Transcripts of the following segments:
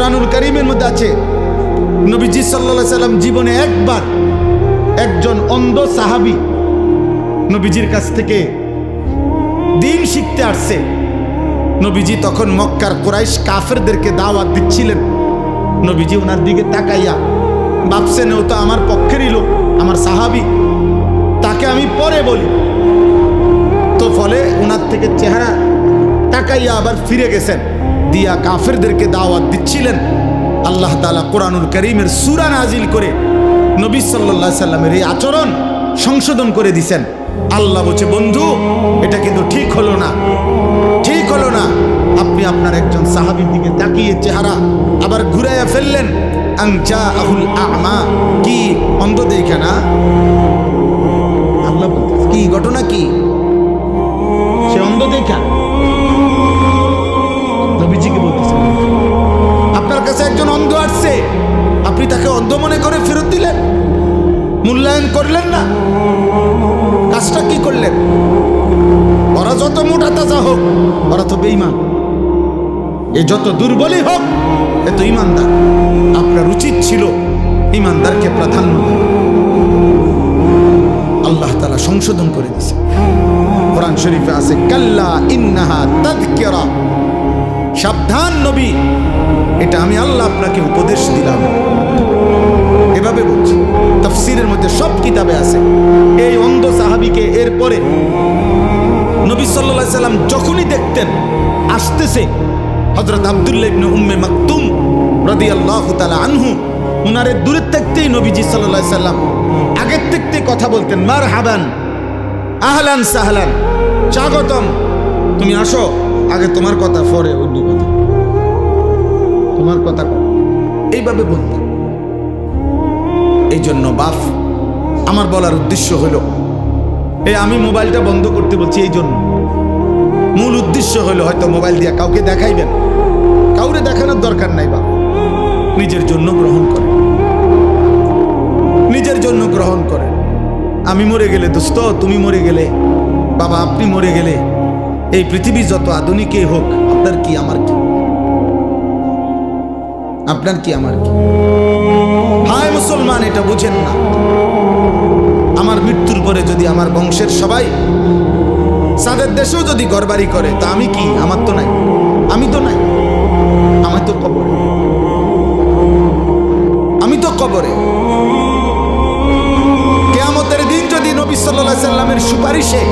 কোরআনুল কারীমের মধ্যে আছে নবীজি সাল্লাল্লাহু আলাইহি সাল্লাম জীবনে একবার একজন অন্ধ সাহাবী নবীজির কাছ থেকে দ্বীন শিখতে আসছে। নবীজি তখন মক্কার কুরাইশ কাফেরদেরকে দাওয়াত দিচ্ছিলেন। নবীজি ওনার দিকে তাকাইয়া ভাবছেন ও তো আমার পক্ষেরই লোক, আমার সাহাবী, তাকে আমি পরে বলি। তো ফলে ওনার থেকে চেহারা তাকাইয়া আবার ফিরে গেছেন, দিয়া কাফেরদেরকে দাওয়াত দিচ্ছিলেন। আল্লাহ তাআলা কোরআনুল কারীমের সূরা নাজিল করে নবী সাল্লাল্লাহু আলাইহি সাল্লামের এই আচরণ সংশোধন করে দিয়েছেন। আল্লাহ বলছে, বন্ধু এটা কিন্তু ঠিক হলো না, ঠিক হলো না। আপনি আপনার একজন সাহাবীর দিকে তাকিয়ে চেহারা আবার ঘুরাইয়া ফেললেন। আনজা আহুল আমা, কি অন্ধ দেখে না? আল্লাহ বলতেছে কি ঘটনা, কি সে অন্ধ দেখা? নবীজিকে বলতেছে আপনার কাছে একজন অন্ধ আসছে, আপনি তাকে অন্ধ মনে করে ফেরত দিলেন, মূল্যায়ন করলেন না। কাজটা কি করলেন? ওরা যত মোটা তাজা হোক, ওরা তো বেঈমান। এ যত দুর্বলই হোক, এ তো ইমানদার। আপনার উচিত ছিল ইমানদারকে প্রাধান্য দেওয়া। আল্লাহ তাআলা সংশোধন করে দিয়েছে। কোরআন শরীফে আছে কাল্লা ইন্নাহা তাযকিরা, সাবধান নবী, এটা আমি আল্লাহ আপনাকে উপদেশ দিলাম। এভাবে বলছি, তাফসীরের মধ্যে সব কিতাবে আছে। এই অন্ধ সাহাবীকে এরপরে নবী সাল্লাল্লাহু আলাইহি সাল্লাম যখনই দেখতেন আসতেছে, হযরত আব্দুল্লাহ ইবনে উম্মে মাকতুম রাদিয়াল্লাহু তাআলা আনহু উনারে দূরে থাকতেই নবীজি সাল্লাল্লাহু আলাইহি সাল্লাম আগের থেকে কথা বলতেন, মারহাবান, আহলান সাহলান, স্বাগতম, তুমি আসো, আগে তোমার কথা, পরে অন্য কথা, তোমার কথা, এইভাবে বলতেন। এই জন্য বাপ, আমার বলার উদ্দেশ্য হলো, আমি মোবাইলটা বন্ধ করতে বলছি এই জন্য। মূল উদ্দেশ্য হলো হয়তো মোবাইল দিয়ে কাউকে দেখাইবেন, কাউরে দেখানোর দরকার নাই। বাপ নিজের জন্য গ্রহণ করেন, নিজের জন্য গ্রহণ করেন। আমি মরে গেলে দোস্ত, তুমি মরে গেলে, বাবা আপনি মরে গেলে, এই পৃথিবী যত আধুনিকই হোক, আপনার কি আমার কি? আপনার কি আমার কি? হায় মুসলমান, এটা বুঝেন না। আমার মৃত্যুর পরে যদি আমার বংশের সবাই সাদের দেশেও যদি ঘরবাড়ি করে, তা আমি কি? আমার তো নাই, আমি তো নাই, আমার তো কবরে, আমি তো কবরে। কিয়ামতের দিন যদি নবী সাল্লাল্লাহু আলাইহি সাল্লামের সুপারিশে,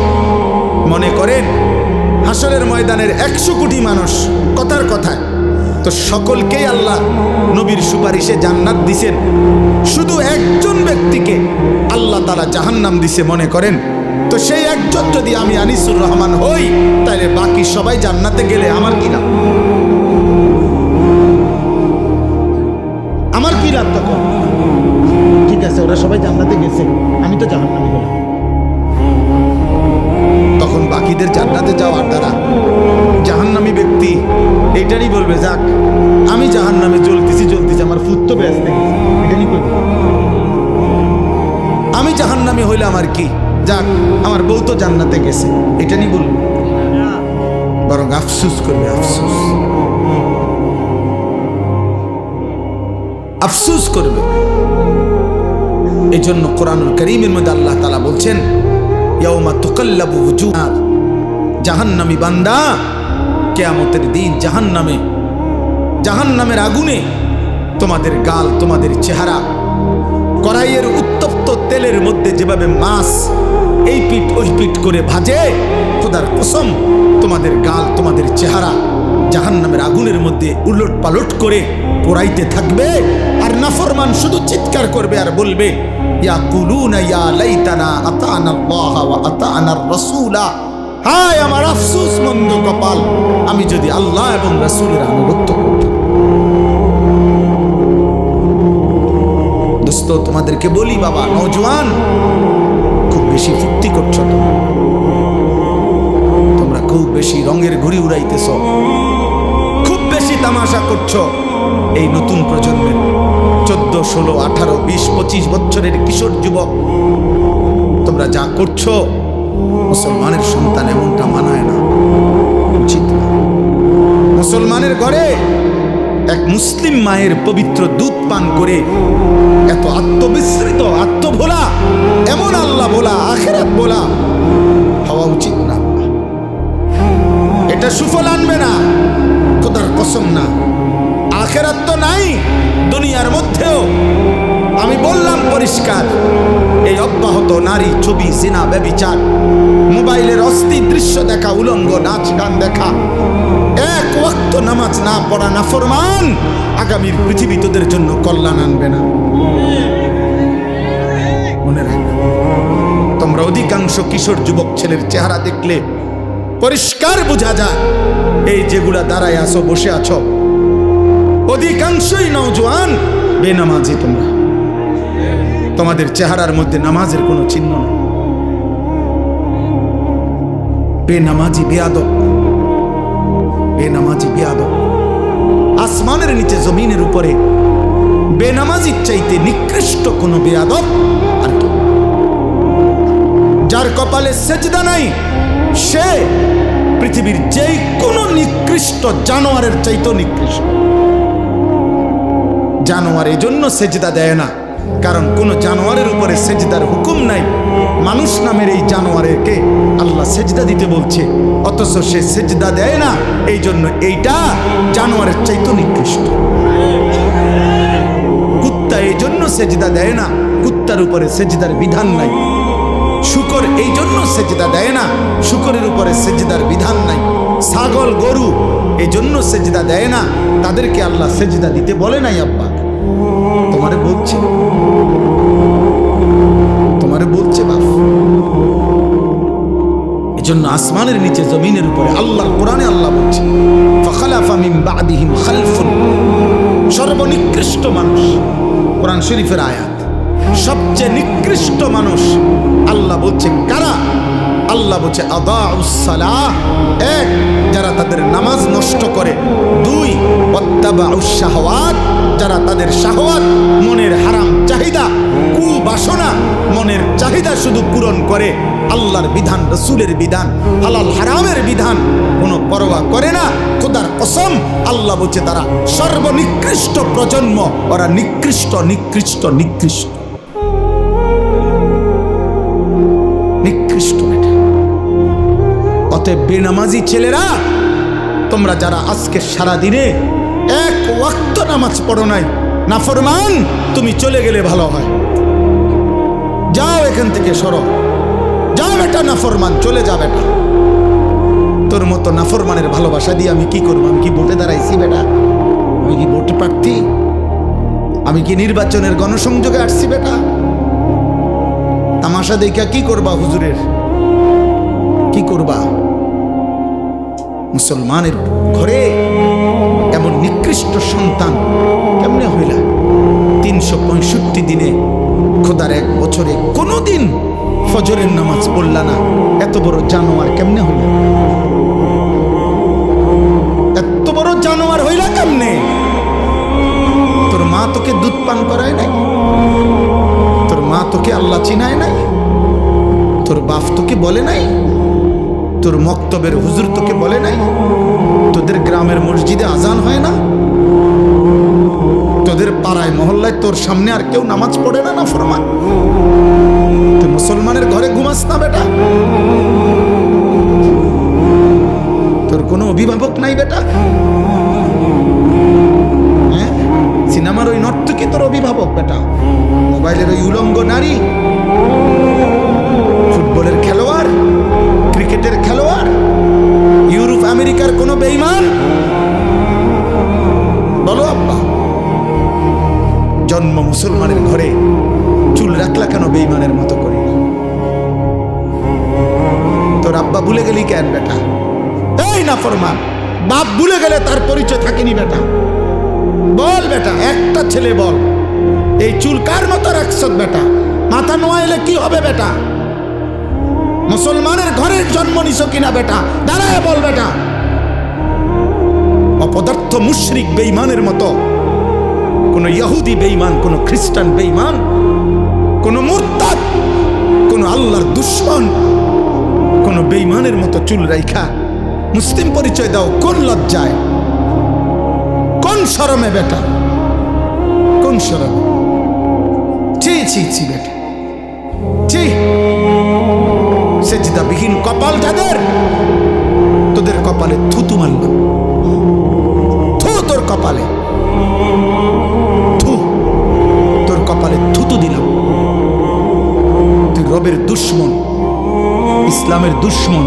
মনে করেন হাসরের ময়দানের 100 কোটি মানুষ কথার কথায়, তো সকলকেই আল্লাহ নবীর সুপারিশে জান্নাত দিছেন, শুধু একজন ব্যক্তিকে আল্লাহ তাআলা জাহান্নাম দিছে মনে করেন, তো সেই একজন যদি আমি আনিসুর রহমান হই, তাহলে বাকি সবাই জান্নাতে গেলে আমার কি লাভ? আমার কি লাভ তখন? ঠিক আছে, ওরা সবাই জান্নাতে গেছে, আমি তো জাহান্নামে গেলাম। তখন বাকিদের জান্নাতে যাওয়ার দ্বারা জাহান্নামী ব্যক্তি এটারই বলবে, যাক আমি জাহান্নামে জ্বলতেছি, আমার ফুট তো বেহেশতে গেছে, এটারই বলবে। আমি জাহান্নামী হইলে আমার কি, যাক আমার বউ তো জান্নাতে গেছে, এটা নিয়ে বলবে। বরং আফসোস করবে, আফসোস, আফসোস করবে। এই জন্য কোরআনুল কারীমের মধ্যে আল্লাহ তাআলা বলছেন, ইয়াউমা তুকাল্লাবু ওয়ুজুহ, জাহান্নামী বান্দা কিয়ামতের দিন জাহান্নামের আগুনে তোমাদের গাল, তোমাদের চেহারা, কড়াইয়ের উত্তপ্ত তেলের মধ্যে যেভাবে মাছ এই পিঠ ওই পিঠ করে ভাজে, খোদার কসম তোমাদের গাল, তোমাদের চেহারা জাহান্নামের আগুনের মধ্যে উলট পালট করে পোড়াইতে থাকবে। আর নাফরমান শুধু চিৎকার করবে আর বলবে, ইয়াকুলুনা ইয়া লাইতানা আতানা আল্লাহ ওয়া আতানার রাসূলা, হায় আমার আফসোস মন্দ কপাল, আমি যদি আল্লাহ এবং রাসূলের আনুগত্য করতাম। দোস্ত তোমাদেরকে বলি, বাবা নওজোয়ান, খুব বেশি ফুর্তি করছো, তোমরা খুব বেশি রঙের ঘুড়ি উড়াইতেছ, খুব বেশি তামাশা করছো। এই নতুন প্রজন্মের 14, 16, 18, 20, 25 বছরের কিশোর যুবক, তোমরা যা করছো, মুসলমানের সন্তান এমনটা মানায় না, উচিত না। মুসলমানের ঘরে এক মুসলিম মায়ের পবিত্র দুধ পান করে এত আত্মবিস্মৃত, আত্মভোলা, এমন আল্লাহ বলা, আখিরাত বলা হওয়া উচিত না। এটা সুফল আনবে না, খোদার কসম না। আখিরাত তো নাই দুনিয়ার মধ্যেও। আমি বললাম পরিষ্কার, এই অব্যাহত নারী ছবি, জিনা, ব্যভিচার, মোবাইলের অস্থির দৃশ্য দেখা, উলঙ্গ নাচ গান দেখা, এক ওয়াক্ত নামাজ না পড়া নাফরমান আগামীর পৃথিবী তোদের জন্য কল্যাণ আনবে না। মনে রাখবে, তোমরা অধিকাংশ কিশোর যুবক ছেলের চেহারা দেখলে পরিষ্কার বোঝা যায়, এই যেগুলা দাঁড়ায় আছো, বসে আছো, অধিকাংশই নওজোয়ান বেনামাজি। তোমরা, তোমাদের চেহারার মধ্যে নামাজের কোনো চিহ্ন নেই। বেনামাজি, বেয়াদব, বেনামাজি, বেয়াদব। আসমানের নিচে জমিনের উপরে বেনামাজির চাইতে নিকৃষ্ট কোনো বেয়াদব আর কি? যার কপালে সেজদা নাই সে পৃথিবীর যেই কোনো নিকৃষ্ট জানোয়ারের চাইতেও নিকৃষ্ট। জানোয়ার এই জন্য সেজদা দেয় না, কারণ কোন জানোয়ারের উপরে সেজদার হুকুম নাই। মানুষ নামের এই জানোয়ারকে আল্লাহ সেজদা দিতে বলছে, অথচ সে সেজদা দেয় না। এই জন্য এইটা জানোয়ারের চাইতে নিকৃষ্ট। কুত্তা এই জন্য সেজদা দেয় না, কুত্তার উপরে সেজদার বিধান নাই। শূকর এই জন্য সেজদা দেয় না, শূকরের উপরে সেজদার বিধান নাই। ছাগল, গরু এই জন্য সেজদা দেয় না, তাদেরকে আল্লাহ সেজদা দিতে বলে নাই। আব্বা তোমারে বলছে, তোমারে বলছে বাপ। এজন্য আসমানের নিচে জমিনের উপরে আল্লাহর কোরআনে আল্লাহ বলছে, ফাখালাফা মিন বাদিহিম খালফুন, সর্বনিকৃষ্ট মানুষ। কোরআন শরীফের আয়াত, সবচেয়ে নিকৃষ্ট মানুষ আল্লাহ বলছে কারা? আল্লাহ বলছে আদাউস সালাহ, এক, যারা তাদের নামাজ নষ্ট করে। দুই, ওয়াত্তাবাউস শাহওয়াত, যারা তাদের শাহওয়াত, মনের হারাম চাহিদা, কুবাসনা, মনের চাহিদা শুধু পূরণ করে, আল্লাহর বিধান, রাসূলের বিধান, হালাল হারামের বিধান কোনো পরোয়া করে না। খোদার কসম, আল্লাহ বলছে তারা সর্বনিকৃষ্ট প্রজন্ম। ওরা নিকৃষ্ট, নিকৃষ্ট, নিকৃষ্ট, নিকৃষ্ট। অতএব বেনামাজি ছেলেরা, তোমরা যারা আজকে সারা দিনে এক ওয়াক্ত নামাজ পড়ো নাই, নাফরমান, তুমি চলে গেলে ভালো হয়। যাও এখান থেকে, সরো, যাও বেটা নাফরমান, চলে যা বেটা। তোর মতো নাফরমানের ভালোবাসা দিয়ে আমি কি করবো? আমি কি ভোটে দাঁড়াইছি বেটা? আমি কি ভোটে প্রার্থী? আমি কি নির্বাচনের গণসংযোগে আসছি বেটা? তামাশা দেখা কি করবা? হুজুরের কি করবা? মুসলমানের ঘরে এমন নিকৃষ্ট সন্তান কেমনে হইলা? 365 দিনে, খোদার এক বছরে কোনোদিন ফজরের নামাজ পড়লা না, এত বড় জানোয়ার কেমনে হইলা? এত বড় জানোয়ার হইলা কেমনে? তোর মা তোকে দুধ পান করায় নাই? তোর মা তোকে আল্লাহ চিনায় নাই? তোর বাপ তোকে বলে নাই? তোর মক্তবের হুজুর তোকে বলে নাই? তোদের গ্রামের মসজিদে আজান হয় না? তোদের পাড়ায় মহল্লায় তোর সামনে আর কেউ নামাজ পড়ে না? নাফরমান, তুই মুসলমানের ঘরে ঘুমাস না বেটা? তোর কোনো অভিভাবক নাই বেটা? হ্যাঁ, সিনেমার ওই নর্তকী তোর অভিভাবক বেটা? মোবাইলের ওই উলঙ্গ নারী, ফুটবলের খেলোয়াড়, ক্রিকেটের খেলোয়াড়, ইউরোপ আমেরিকার কোনো বেঈমান? বলো আব্বা, জন্ম মুসলমানের ঘরে, চুল রাখলা কেন বেঈমানের মতো করে? তোর আব্বা ভুলে গেলি কেন বেটা? এই নাফরমান, বাপ ভুলে গেলে তার পরিচয় থাকেনি বেটা? বল বেটা, একটা ছেলে বল, এই চুল কার মতো রাখছ বেটা? মাথা নোয়াইলে কি হবে বেটা? মুসলমানের ঘরের জন্ম নিছ কিনা বেটা? দাঁড়ায় বল বেটা। অপদার্থ মুশরিক বেঈমানের মতো, কোন ইহুদি বেঈমান, কোন খ্রিস্টান বেঈমান, কোন মুরতাদ, কোন আল্লাহর দুশমন, কোন বেঈমানের মতো চুল রাইখা মুসলিম পরিচয় দাও কোন লজ্জায়, কোন শরমে বেটা, কোন শরমে? ছি ছি ছি বেটা, ছি। সেজদাবিহীন কপাল যাদের, তোদের কপালে থুতু মারলাম, থু তোর কপালে, থু তোর কপালে থুতু দিলাম। তুই রবের দুশ্মন, ইসলামের দুশ্মন,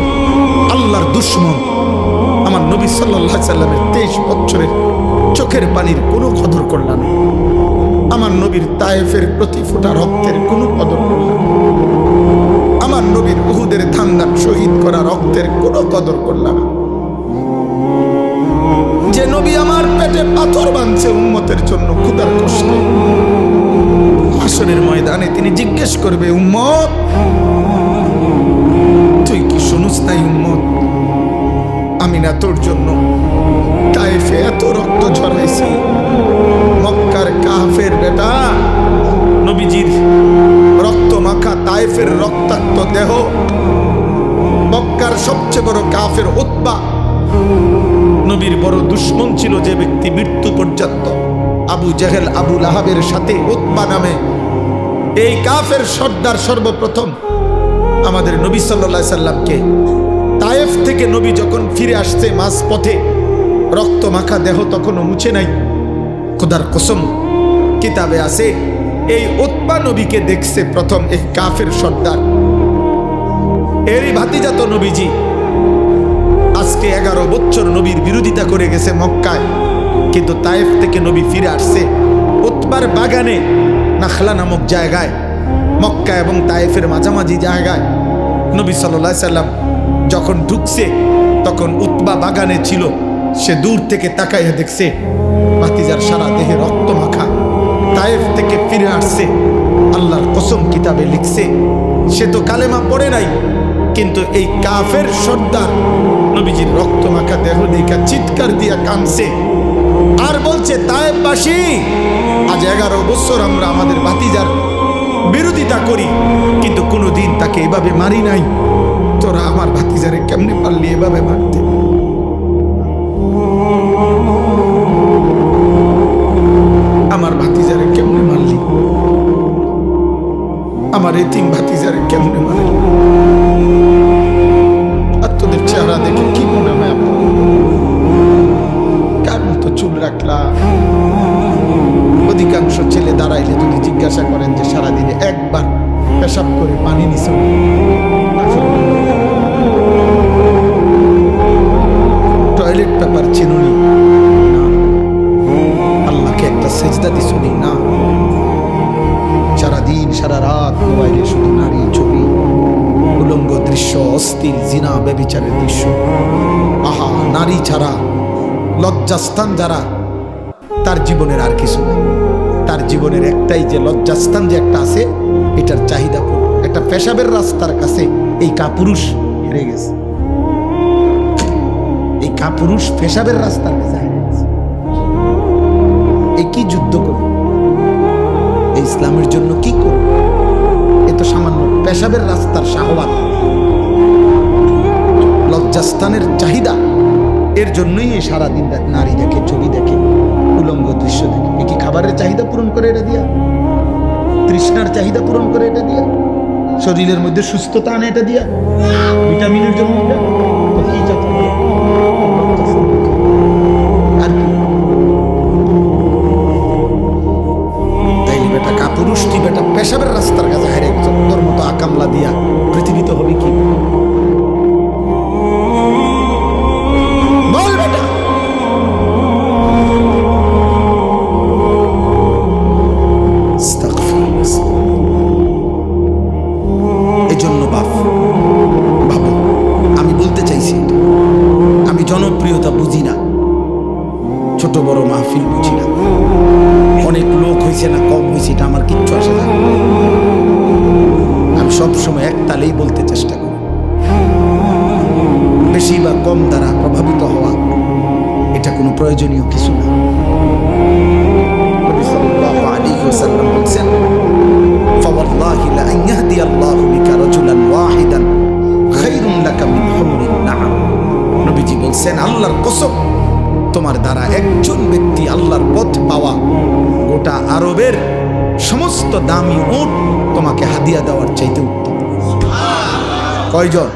আল্লাহর দুশ্মন। আমার নবী সাল্লাল্লাহু আলাইহি সাল্লামের 23 বছরের চোখের পানির কোনো কদর করলাম না। আমার নবীর তায়েফের প্রতি ফোঁটা রক্তের কোনো কদর করলাম না। আমার নবীর উহুদের ধান্দার শহীদ করা রক্তের কোনো কদর করলাম না। যে নবী আমার পেটে পাথর বাঁধছে উম্মতের জন্য ক্ষুধার কষ্টে, হাসরের ময়দানে তিনি জিজ্ঞেস করবে, উম্মত তুই কি শুনুস নাই? উম্মত আমি না তোর জন্য তায়েফে এত রক্ত ঝরাইছি। মক্কার কাফের বেটা, নবীজির রক্ত মাখা তায়েফের রক্তাক্ত দেহ, মক্কার সবচেয়ে বড় কাফের উতবা, নবীর বড় দুশ্মন ছিল যে ব্যক্তি মৃত্যু পর্যন্ত আবু জেহেল আবু লাহাবের সাথে উতবা নামে এই কাফের সর্দার সর্বপ্রথম আমাদের নবী সাল্লাল্লাহু আলাইহি সাল্লামকে তায়েফ থেকে নবী যখন ফিরে আসছে মাঝ পথে রক্ত মাখা দেহ তখনও মুছে নাই। খোদার কসম কিতাবে আছে এই উতবা নবীকে দেখছে প্রথম এই কাফের সর্দার। এরই ভাতিজা তো নবীজি আজকে 11 বছর নবীর বিরোধিতা করে গেছে মক্কায়, কিন্তু তায়েফ থেকে নবী ফিরে আসছে উতবার বাগানে নাখলা নামক জায়গায়, মক্কা এবং তায়েফের মাঝামাঝি জায়গায়। নবী সাল্লাল্লাহু আলাইহি সাল্লাম যখন ঢুকছে তখন উতবা বাগানে ছিল। সে দূর থেকে তাকাইয়া দেখছে ভাতিজার সারা দেহে রক্ত মাখা, তায়েফ থেকে ফিরে আসছে। আল্লাহর কসম কিতাবে লিখছে সে তো কালেমা পড়ে নাই, কিন্তু এই কাফের সর্দার নবীজির রক্ত মাখা দেহ দেখা চিৎকার দিয়া কাঁদছে আর বলছে, তায়েফবাসী আজ 11 বছর আমরা আমাদের ভাতিজার বিরোধিতা করি, কিন্তু কোনোদিন তাকে এভাবে মারি নাই। তোরা আমার ভাতিজারে কেমনে পারলি এভাবে মারতে? আমার ভাতিজারে কেমনে মারলি? আমার এতিম ভাতিজারে কেমনে মারলি? আর তোদের চেহারা দেখে কি মনে হয় আপনার? কার মতো চুল রাখলা? অধিকাংশ ছেলে দাঁড়াইলে যদি জিজ্ঞাসা করেন যে সারাদিনে একবার পেশাব করে পানি নিছ, টয়লেট পেপার চিনুনি না, আল্লাহকে একটা সেজদা দিছনি না, সারাদিন সারা রাত মোবাইলে শুধু নারী ছবি, উলঙ্গ দৃশ্য, অস্থির জিনা ব্যভিচারের দৃশ্য। আহা, নারী ছাড়া লজ্জাস্থান যারা, তার জীবনের আর কিছু নেই। তার জীবনের একটাই যে লজ্জাস্থান যে একটা আছে, এটার চাহিদা পূরণ। একটা পেশাবের রাস্তার কাছে এই কাপুরুষ হেরে গেছে। এই কাপুরুষ পেশাবের রাস্তার কাছে হেরে গেছে। এই কি যুদ্ধ করবে? এই ইসলামের জন্য কি করবে? এ তো সামান্য পেশাবের রাস্তার শাহওয়াত, লজ্জাস্থানের চাহিদা। এর জন্যই এই সারাদিন নারী দেখে, ছবি দেখে, উলঙ্গ দৃশ্য দেখে। এ কি খাবারের চাহিদা পূরণ করে এটা দিয়া? তৃষ্ণার চাহিদা পূরণ করে এটা দিয়া? শরীরের মধ্যে সুস্থতা আনে এটা দিয়া? ভিটামিনের জন্য এটা? তো কি চাচ্ছে? আর কি? তাইলে বেটা কাপুরুষ, তুই বেটা পেশাবের রাস্তার কাছে হারে গেছ। তোর মতো আকামলা দিয়া পৃথিবীতে হবে কি? বল বেটা। এজন্য ভাবো, আমি বলতে চাইছি আমি জনপ্রিয়তা বুঝি না, ছোট বড় মাহফিল বুঝি না, অনেক লোক হয়েছে না কম হয়েছে এটা আমার কিচ্ছু আসে না। আমি সবসময় এক তালেই বলতে চেষ্টা করি। বেশি বা কম দ্বারা প্রভাবিত হওয়া এটা কোনো প্রয়োজনীয় কিছু না। নবী সাল্লাল্লাহু আলাইহি ওয়াসাল্লাম বলেছেন, ফাওয়াল্লাহি লা আন ইয়াহদিয়াল্লাহু বিকা রাজুলান ওয়াহিদান খায়রুন লাকা মিন হুমরিন নাআম। নবীজি বলেন, আল্লাহর কসম তোমার দ্বারা একজন ব্যক্তি আল্লাহর গোটা আরবের সমস্ত দামি উট তোমাকে হাদিয়া দেওয়ার চাইতে উত্তম। কয়জন?